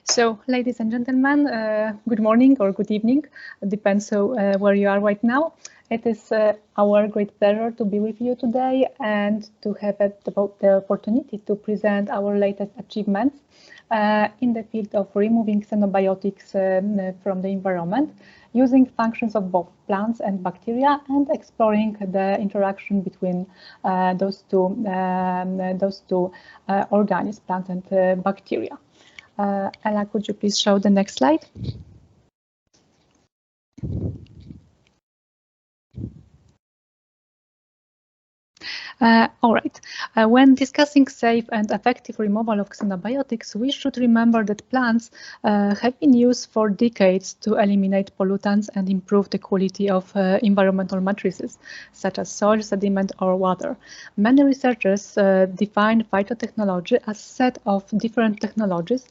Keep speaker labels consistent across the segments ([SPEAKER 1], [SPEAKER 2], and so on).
[SPEAKER 1] So, ladies and gentlemen, good morning or good evening, depends where you are right now. It is our great pleasure to be with you today and to have the opportunity to present our latest achievements in the field of removing xenobiotics from the environment, using functions of both plants and bacteria, and exploring the interaction between those two organisms, plants and bacteria. Ella, could you please show the next slide? All right. When discussing safe and effective removal of xenobiotics, we should remember that plants have been used for decades to eliminate pollutants and improve the quality of environmental matrices, such as soil, sediment, or water. Many researchers define phytotechnology as a set of different technologies,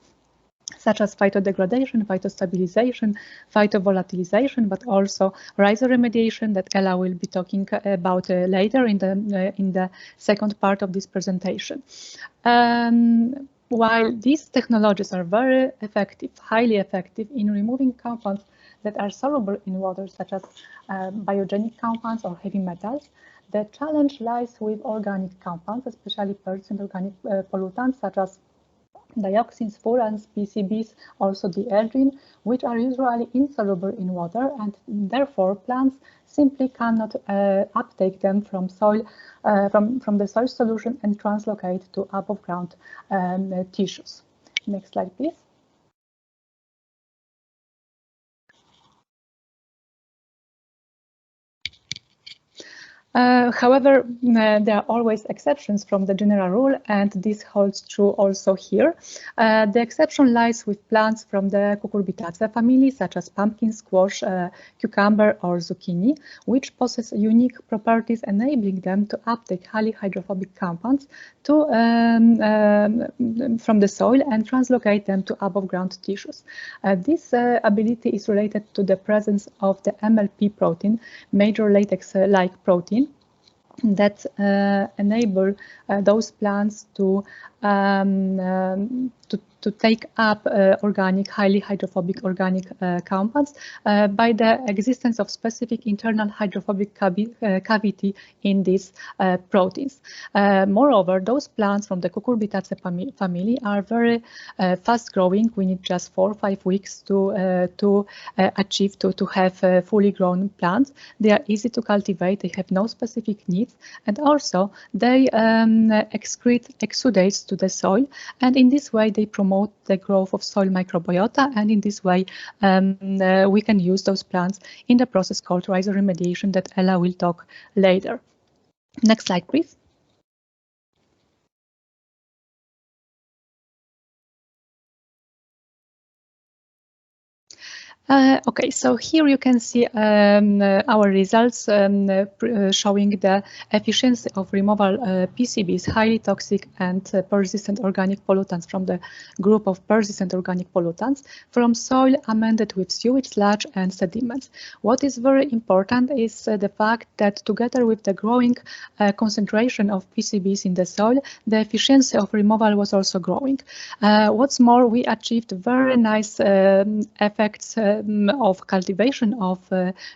[SPEAKER 1] such as phytodegradation, phytostabilization, phytovolatilization, but also rhizoremediation that Ella will be talking about later in the second part of this presentation. While these technologies are very effective, highly effective in removing compounds that are soluble in water, such as biogenic compounds or heavy metals, the challenge lies with organic compounds, especially persistent organic pollutants, such as dioxins, furans, PCBs, also the ergin, which are usually insoluble in water, and therefore plants simply cannot uptake them from soil, from the soil solution and translocate to above ground tissues. Next slide, please. However, there are always exceptions from the general rule, and this holds true also here. The exception lies with plants from the Cucurbitaceae family, such as pumpkin, squash, cucumber, or zucchini, which possess unique properties enabling them to uptake highly hydrophobic compounds from the soil and translocate them to above-ground tissues. This ability is related to the presence of the MLP protein, major latex-like protein, that enable those plants to take up highly hydrophobic organic compounds by the existence of specific internal hydrophobic cavity in these proteins. Moreover, those plants from the Cucurbitaceae family are very fast growing. We need just 4 or 5 weeks to achieve to have fully grown plants. They are easy to cultivate. They have no specific needs, and also they excrete exudates to the soil, and in this way they promote the growth of soil microbiota, and in this way we can use those plants in the process called rhizoremediation that Ella will talk later. Next slide, please. Okay, so here you can see our results showing the efficiency of removal PCBs, highly toxic and persistent organic pollutants from the group of persistent organic pollutants from soil amended with sewage, sludge and sediments. What is very important is the fact that together with the growing concentration of PCBs in the soil, the efficiency of removal was also growing. What's more, we achieved very nice effects of cultivation of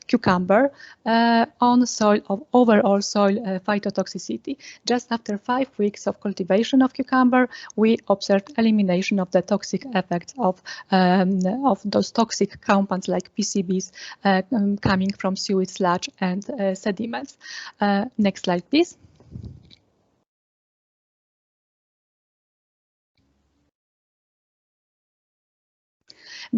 [SPEAKER 1] cucumber on soil, of overall soil phytotoxicity. Just after 5 weeks of cultivation of cucumber, we observed elimination of the toxic effects of those toxic compounds like PCBs coming from sewage, sludge and sediments. Next slide, please.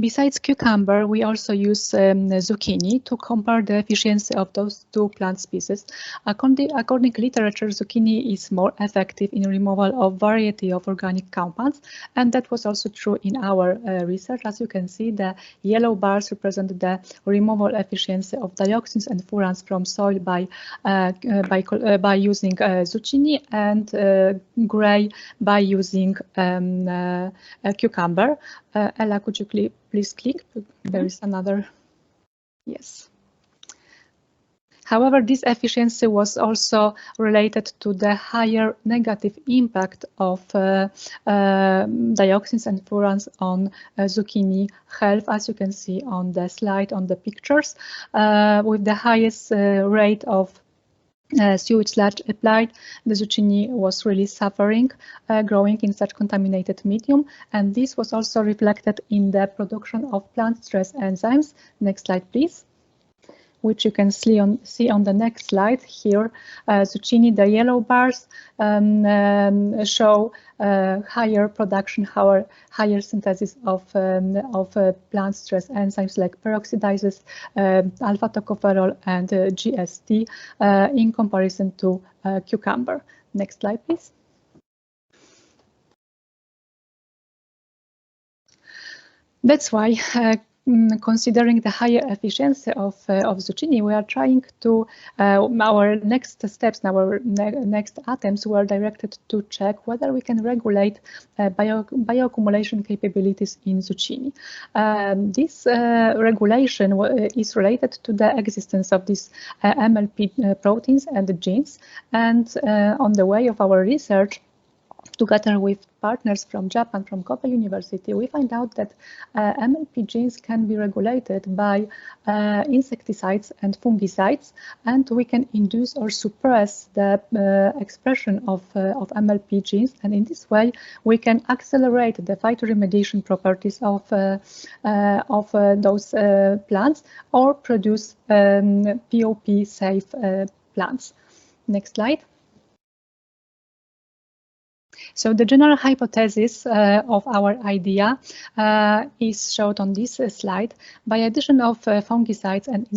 [SPEAKER 1] Besides cucumber, we also use zucchini to compare the efficiency of those two plant species. According to literature, zucchini is more effective in removal of variety of organic compounds, and that was also true in our research. As you can see, the yellow bars represent the removal efficiency of dioxins and furans from soil by using zucchini, and gray by using cucumber. Ella, could you please click? There is another. Yes. However, this efficiency was also related to the higher negative impact of dioxins and furans on zucchini health, as you can see on the slide, on the pictures, with the highest rate of sewage sludge applied. The zucchini was really suffering, growing in such contaminated medium, and this was also reflected in the production of plant stress enzymes. Next slide, please. Which you can see on the next slide here. Zucchini, the yellow bars show higher production, higher synthesis of plant stress enzymes like peroxidases, alpha tocopherol, and GST in comparison to cucumber. Next slide, please. That's why, considering the higher efficiency of zucchini, we are trying to, our next steps, our next attempts were directed to check whether we can regulate bioaccumulation capabilities in zucchini. This regulation is related to the existence of these MLP proteins and genes, and on the way of our research, together with partners from Japan, from Kobe University, we find out that MLP genes can be regulated by insecticides and fungicides, and we can induce or suppress the expression of MLP genes, and in this way we can accelerate the phytoremediation properties of those plants or produce POP-safe plants. Next slide. So the general hypothesis of our idea is shown on this slide. By addition of fungicides and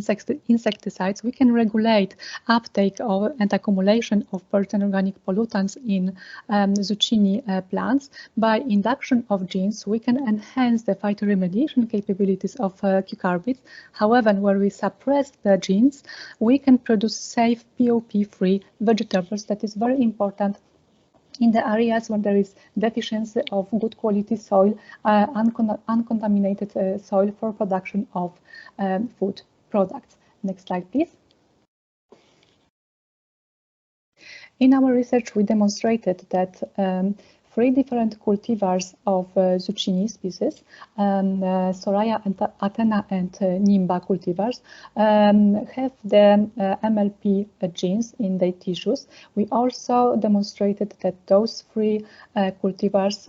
[SPEAKER 1] insecticides, we can regulate uptake and accumulation of certain organic pollutants in zucchini plants. By induction of genes, we can enhance the phytoremediation capabilities of cucurbits. However, where we suppress the genes, we can produce safe POP-free vegetables. That is very important in the areas where there is deficiency of good quality soil, uncontaminated soil for production of food products. Next slide, please. In our research, we demonstrated that 3 different cultivars of zucchini species, Soraya, Athena, and Nimba cultivars, have the MLP genes in their tissues. We also demonstrated that those 3 cultivars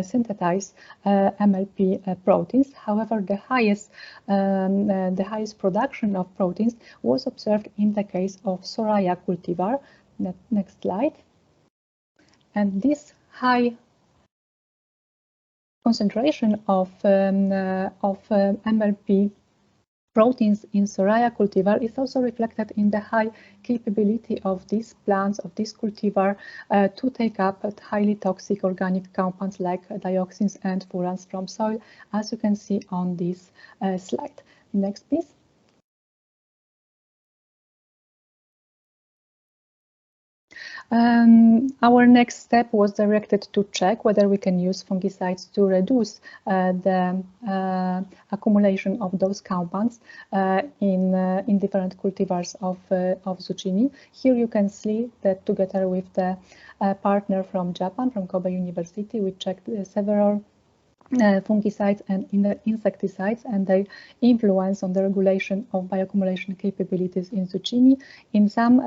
[SPEAKER 1] synthesize MLP proteins. However, the highest production of proteins was observed in the case of Soraya cultivar. Next slide. And this high concentration of MLP proteins in Soraya cultivar is also reflected in the high capability of these plants, of this cultivar, to take up highly toxic organic compounds like dioxins and furans from soil, as you can see on this slide. Next, please. Our next step was directed to check whether we can use fungicides to reduce the accumulation of those compounds in different cultivars of zucchini. Here you can see that together with the partner from Japan, from Kobe University, we checked several fungicides and insecticides and their influence on the regulation of bioaccumulation capabilities in zucchini. In some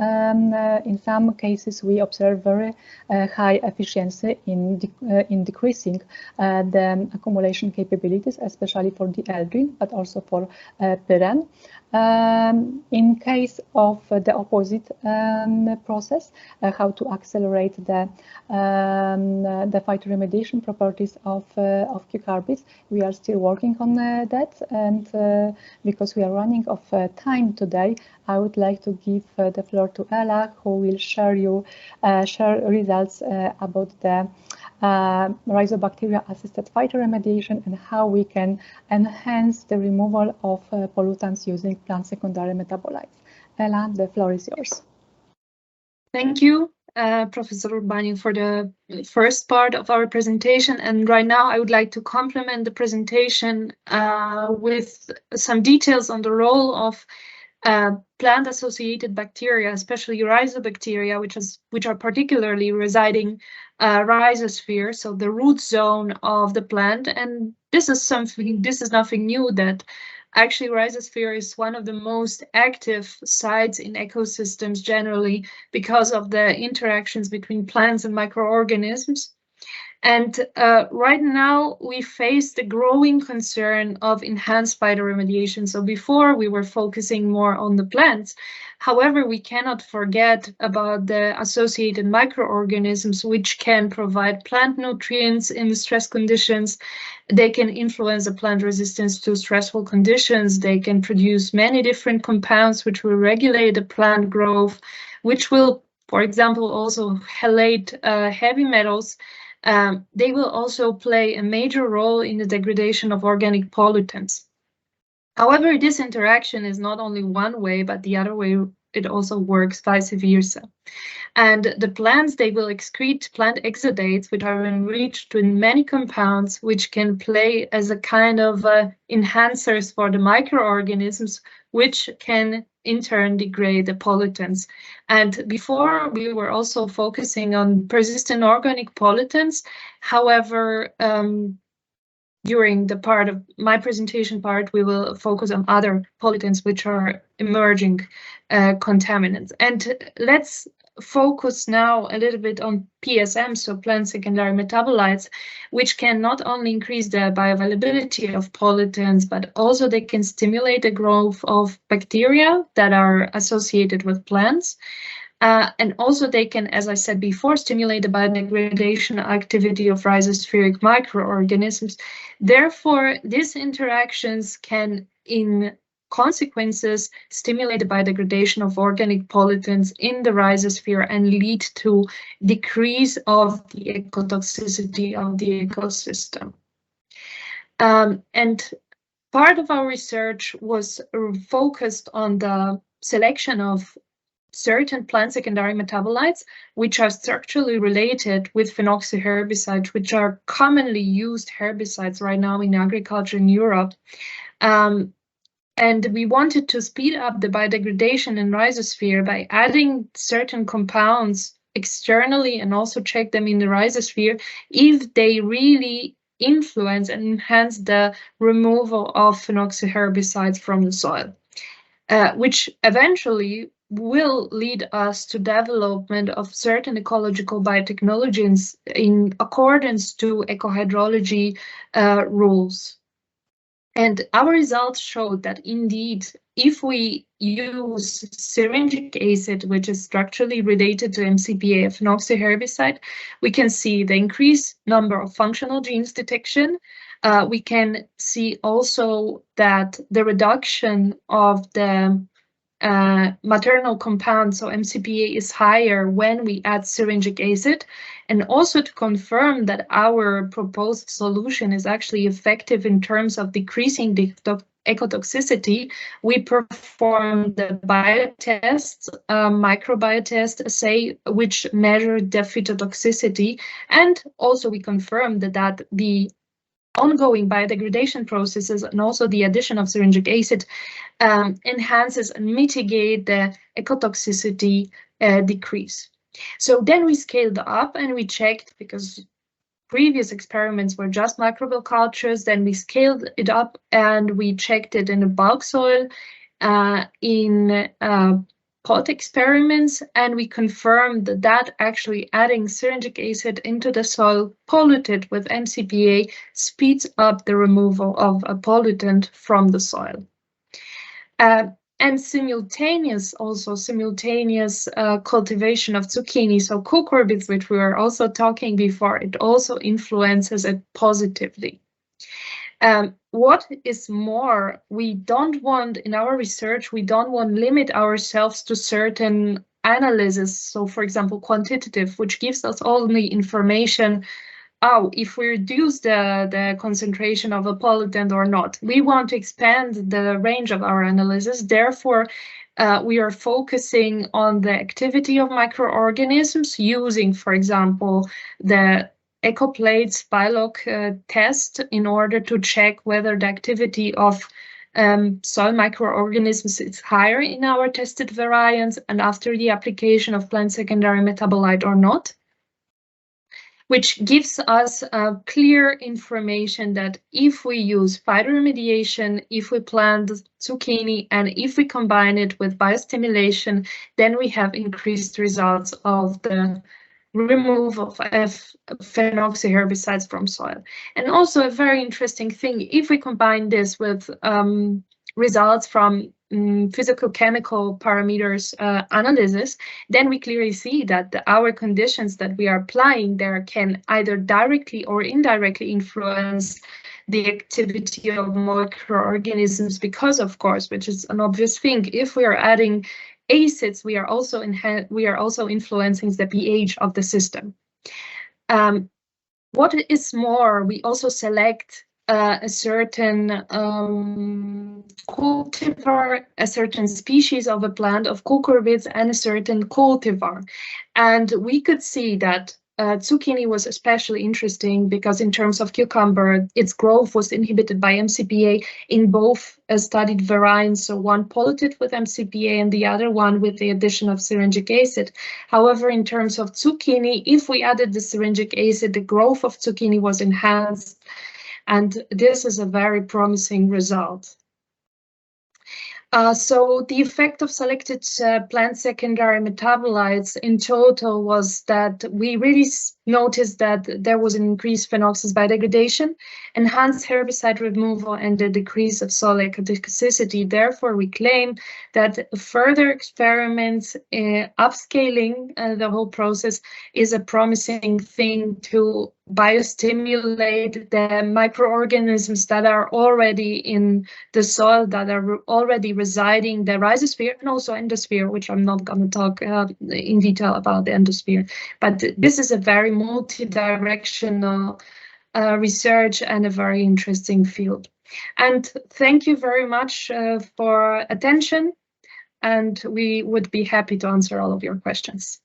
[SPEAKER 1] cases, we observe very high efficiency in decreasing the accumulation capabilities, especially for the eldrin, but also for pyren. In case of the opposite process, how to accelerate the phytoremediation properties of cucurbits, we are still working on that, and because we are running out of time today, I would like to give the floor to Ella, who will share results about the rhizobacteria-assisted phytoremediation and how we can enhance the removal of pollutants using plant secondary metabolites. Ella, the floor is yours.
[SPEAKER 2] Thank you, Professor Urbaniak, for the first part of our presentation. And right now I would like to complement the presentation with some details on the role of plant-associated bacteria, especially rhizobacteria, which are particularly residing rhizosphere, so the root zone of the plant. And this is nothing new, that actually rhizosphere is one of the most active sites in ecosystems generally because of the interactions between plants and microorganisms. And right now we face the growing concern of enhanced phytoremediation. So before we were focusing more on the plants. However, we cannot forget about the associated microorganisms which can provide plant nutrients in stress conditions. They can influence the plant resistance to stressful conditions. They can produce many different compounds which will regulate the plant growth, which will, for example, also halate heavy metals. They will also play a major role in the degradation of organic pollutants. However, this interaction is not only one way, but the other way it also works vice versa. And the plants, they will excrete plant exudates, which are enriched with many compounds, which can play as a kind of enhancers for the microorganisms, which can in turn degrade the pollutants. And before we were also focusing on persistent organic pollutants. However, during the part of my presentation part, we will focus on other pollutants which are emerging contaminants. And let's focus now a little bit on PSM, so plant secondary metabolites, which can not only increase the bioavailability of pollutants, but also they can stimulate the growth of bacteria that are associated with plants. And also they can, as I said before, stimulate the biodegradation activity of rhizospheric microorganisms. Therefore, these interactions can, in consequences, stimulate the biodegradation of organic pollutants in the rhizosphere and lead to decrease of the ecotoxicity of the ecosystem. And part of our research was focused on the selection of certain plant secondary metabolites, which are structurally related with phenoxyherbicides, which are commonly used herbicides right now in agriculture in Europe. And we wanted to speed up the biodegradation in rhizosphere by adding certain compounds externally and also check them in the rhizosphere if they really influence and enhance the removal of phenoxyherbicides from the soil, which eventually will lead us to development of certain ecological biotechnologies in accordance to ecohydrology rules. And our results showed that indeed, if we use syringic acid, which is structurally related to MCPA, a phenoxyherbicide, we can see the increased number of functional genes detection. We can see also that the reduction of the maternal compound, so MCPA, is higher when we add syringic acid, and also to confirm that our proposed solution is actually effective in terms of decreasing the ecotoxicity, we performed the biotest, microbiotest assay, which measured the phytotoxicity, and also we confirmed that the ongoing biodegradation processes and also the addition of syringic acid enhances and mitigate the ecotoxicity decrease. So then we scaled up and we checked, because previous experiments were just microbial cultures, then we scaled it up and we checked it in the bulk soil in pot experiments, and we confirmed that actually adding syringic acid into the soil polluted with MCPA speeds up the removal of a pollutant from the soil. And simultaneous cultivation of zucchini, so cucurbits, which we were also talking before, it also influences it positively. What is more, we don't want, in our research, we don't want to limit ourselves to certain analysis. So for example, quantitative, which gives us only information, if we reduce the concentration of a pollutant or not. We want to expand the range of our analysis. Therefore, we are focusing on the activity of microorganisms using, for example, the EcoPlates BILOG test in order to check whether the activity of soil microorganisms is higher in our tested variants and after the application of plant secondary metabolite or not, which gives us clear information that if we use phytoremediation, if we plant zucchini, and if we combine it with biostimulation, then we have increased results of the removal of phenoxyherbicides from soil. And also a very interesting thing, if we combine this with results from physical-chemical parameters analysis, then we clearly see that our conditions that we are applying there can either directly or indirectly influence the activity of microorganisms because, of course, which is an obvious thing, if we are adding acids, we are also influencing the pH of the system. What is more, we also select a certain cultivar, a certain species of a plant of cucurbits and a certain cultivar. And we could see that zucchini was especially interesting because in terms of cucumber, its growth was inhibited by MCPA in both studied variants, so one polluted with MCPA and the other one with the addition of syringic acid. However, in terms of zucchini, if we added the syringic acid, the growth of zucchini was enhanced, and this is a very promising result. So the effect of selected plant secondary metabolites in total was that we really noticed that there was an increased phenoxys biodegradation, enhanced herbicide removal, and a decrease of soil ecotoxicity. Therefore, we claim that further experiments upscaling the whole process is a promising thing to biostimulate the microorganisms that are already in the soil, that are already residing the rhizosphere and also endosphere, which I'm not going to talk in detail about the endosphere. But this is a very multi-directional research and a very interesting field. And thank you very much for attention, and we would be happy to answer all of your questions.